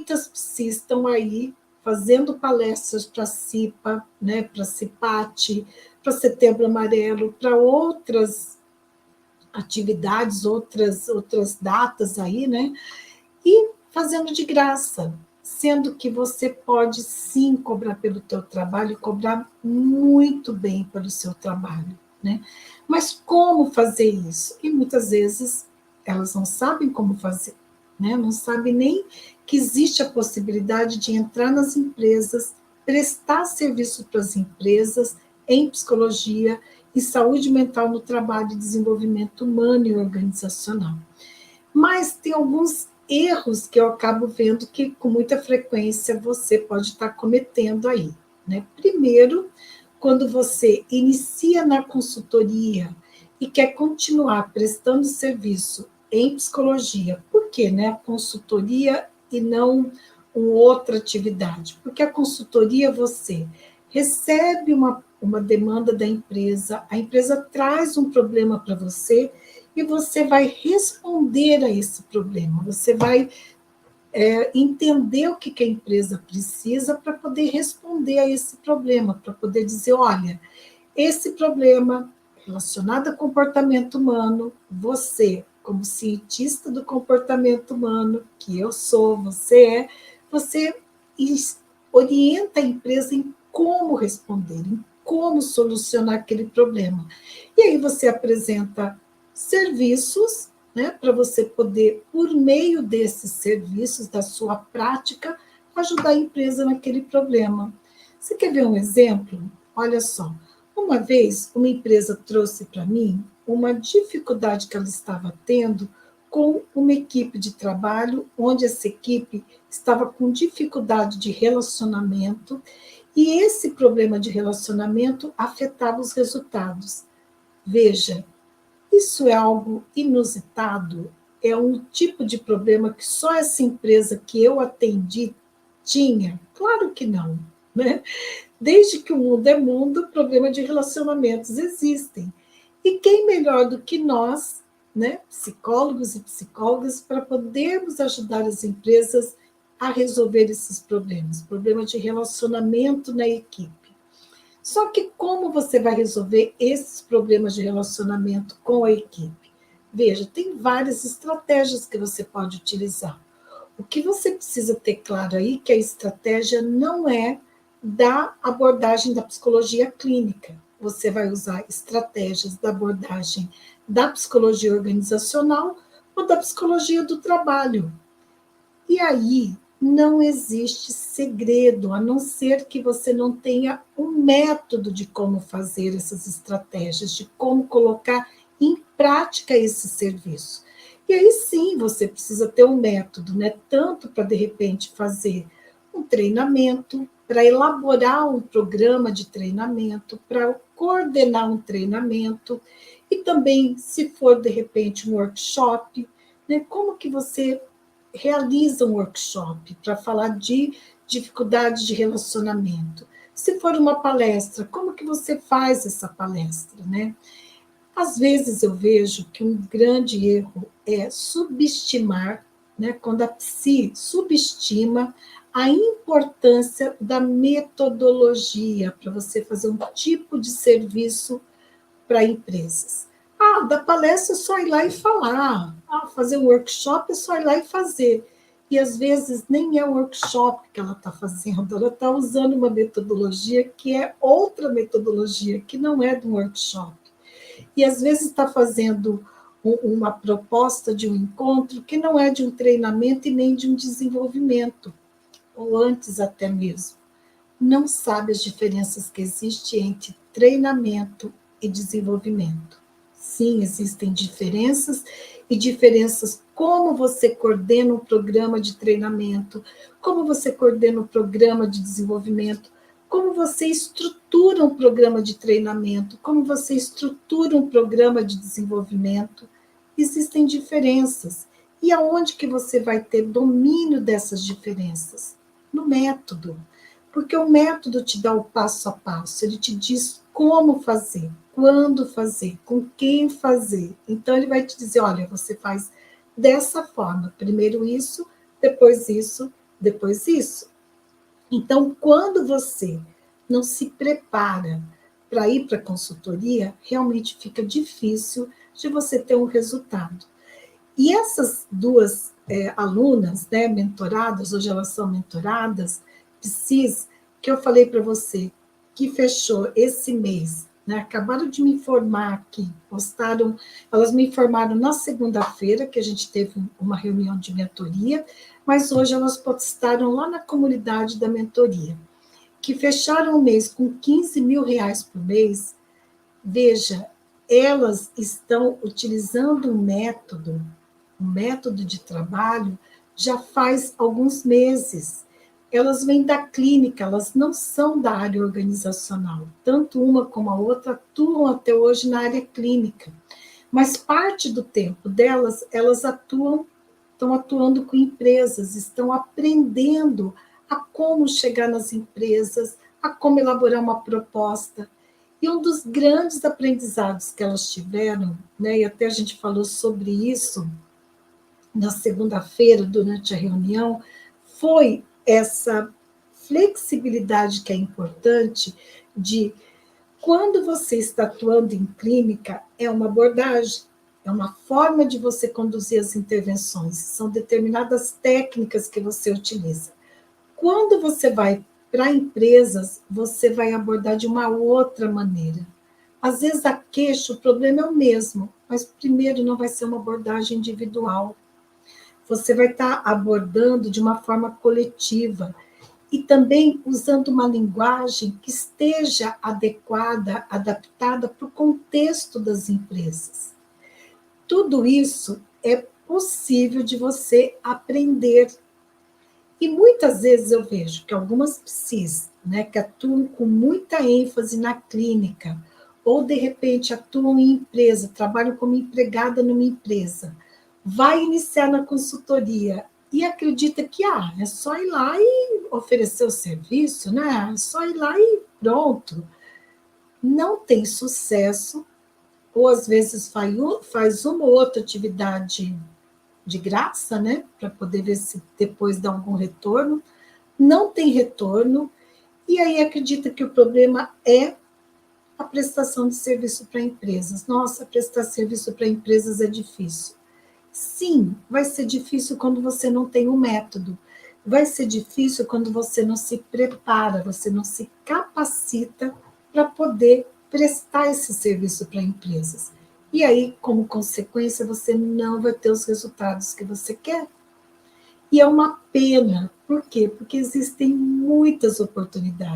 muitas psis estão aí fazendo palestras para a CIPA, né, para a CIPAT, para Setembro Amarelo, para outras atividades, outras datas aí, né? E fazendo de graça, sendo que você pode sim cobrar pelo teu trabalho, e cobrar muito bem pelo seu trabalho, né? Mas como fazer isso? E muitas vezes elas não sabem como fazer, né? Não sabem nem que existe a possibilidade de entrar nas empresas, prestar serviço para as empresas em psicologia e saúde mental no trabalho e desenvolvimento humano e organizacional. Mas tem alguns erros que eu acabo vendo que com muita frequência você pode estar cometendo aí, né? Primeiro, quando você inicia na consultoria e quer continuar prestando serviço em psicologia, por que, né, a consultoria e não uma outra atividade? Porque a consultoria você recebe uma demanda da empresa, a empresa traz um problema para você e você vai responder a esse problema, você vai entender o que a empresa precisa para poder responder a esse problema, para poder dizer, olha, esse problema relacionado a comportamento humano, você, como cientista do comportamento humano, que eu sou, você orienta a empresa em como responder, em como solucionar aquele problema. E aí você apresenta serviços, né, para você poder, por meio desses serviços, da sua prática, ajudar a empresa naquele problema. Você quer ver um exemplo? Olha só, uma vez uma empresa trouxe para mim uma dificuldade que ela estava tendo com uma equipe de trabalho, onde essa equipe estava com dificuldade de relacionamento, e esse problema de relacionamento afetava os resultados. Veja, isso é algo inusitado, é um tipo de problema que só essa empresa que eu atendi tinha? Claro que não, né? Desde que o mundo é mundo, problema de relacionamentos existem. E quem melhor do que nós, né, psicólogos e psicólogas, para podermos ajudar as empresas a resolver esses problemas, problemas de relacionamento na equipe. Só que como você vai resolver esses problemas de relacionamento com a equipe? Veja, tem várias estratégias que você pode utilizar. O que você precisa ter claro aí é que a estratégia não é da abordagem da psicologia clínica. Você vai usar estratégias da abordagem da psicologia organizacional ou da psicologia do trabalho. E aí não existe segredo, a não ser que você não tenha um método de como fazer essas estratégias, de como colocar em prática esse serviço. E aí sim você precisa ter um método, né? Tanto para, de repente, fazer um treinamento, para elaborar um programa de treinamento, para coordenar um treinamento, e também, se for, de repente, um workshop, né? Como que você realiza um workshop para falar de dificuldades de relacionamento? Se for uma palestra, como que você faz essa palestra, né? Às vezes eu vejo que um grande erro é subestimar, né, quando a psi subestima a importância da metodologia para você fazer um tipo de serviço para empresas. Ah, da palestra é só ir lá e falar. Ah, fazer um workshop é só ir lá e fazer. E às vezes nem é um workshop que ela está fazendo, ela está usando uma metodologia que é outra metodologia, que não é de um workshop. E às vezes está fazendo uma proposta de um encontro que não é de um treinamento e nem de um desenvolvimento, ou antes até mesmo. Não sabe as diferenças que existem entre treinamento e desenvolvimento. Sim, existem diferenças, e diferenças como você coordena um programa de treinamento, como você coordena um programa de desenvolvimento, como você estrutura um programa de treinamento, como você estrutura um programa de desenvolvimento. Existem diferenças. E aonde que você vai ter domínio dessas diferenças? No método. Porque o método te dá o passo a passo, ele te diz como fazer, quando fazer, com quem fazer. Então, ele vai te dizer, olha, você faz dessa forma, primeiro isso, depois isso, depois disso. Então, quando você não se prepara para ir para a consultoria, realmente fica difícil de você ter um resultado. E essas duas alunas, né, mentoradas, hoje elas são mentoradas, PSIS, que eu falei para você, que fechou esse mês, né, acabaram de me informar aqui, postaram, elas me informaram na segunda-feira, que a gente teve uma reunião de mentoria, mas hoje elas postaram lá na comunidade da mentoria, que fecharam o mês com 15 mil reais por mês. Veja, elas estão utilizando um método de trabalho já faz alguns meses. Elas vêm da clínica, elas não são da área organizacional. Tanto uma como a outra atuam até hoje na área clínica. Mas parte do tempo delas, elas estão atuando com empresas, estão aprendendo a como chegar nas empresas, a como elaborar uma proposta. E um dos grandes aprendizados que elas tiveram, né, e até a gente falou sobre isso na segunda-feira, durante a reunião, foi essa flexibilidade que é importante de quando você está atuando em clínica, é uma abordagem, é uma forma de você conduzir as intervenções, são determinadas técnicas que você utiliza. Quando você vai para empresas, você vai abordar de uma outra maneira. Às vezes a queixa, o problema é o mesmo, mas primeiro não vai ser uma abordagem individual. Você vai estar abordando de uma forma coletiva e também usando uma linguagem que esteja adequada, adaptada para o contexto das empresas. Tudo isso é possível de você aprender. E muitas vezes eu vejo que algumas PSIs, né, que atuam com muita ênfase na clínica, ou de repente atuam em empresa, trabalham como empregada numa empresa, vai iniciar na consultoria e acredita que é só ir lá e oferecer o serviço, né? É só ir lá e pronto. Não tem sucesso, ou às vezes faz uma ou outra atividade de graça, né? Para poder ver se depois dá algum retorno. Não tem retorno, e aí acredita que o problema é a prestação de serviço para empresas. Nossa, prestar serviço para empresas é difícil. Sim, vai ser difícil quando você não tem um método. Vai ser difícil quando você não se prepara, você não se capacita para poder prestar esse serviço para empresas. E aí, como consequência, você não vai ter os resultados que você quer. E é uma pena. Por quê? Porque existem muitas oportunidades.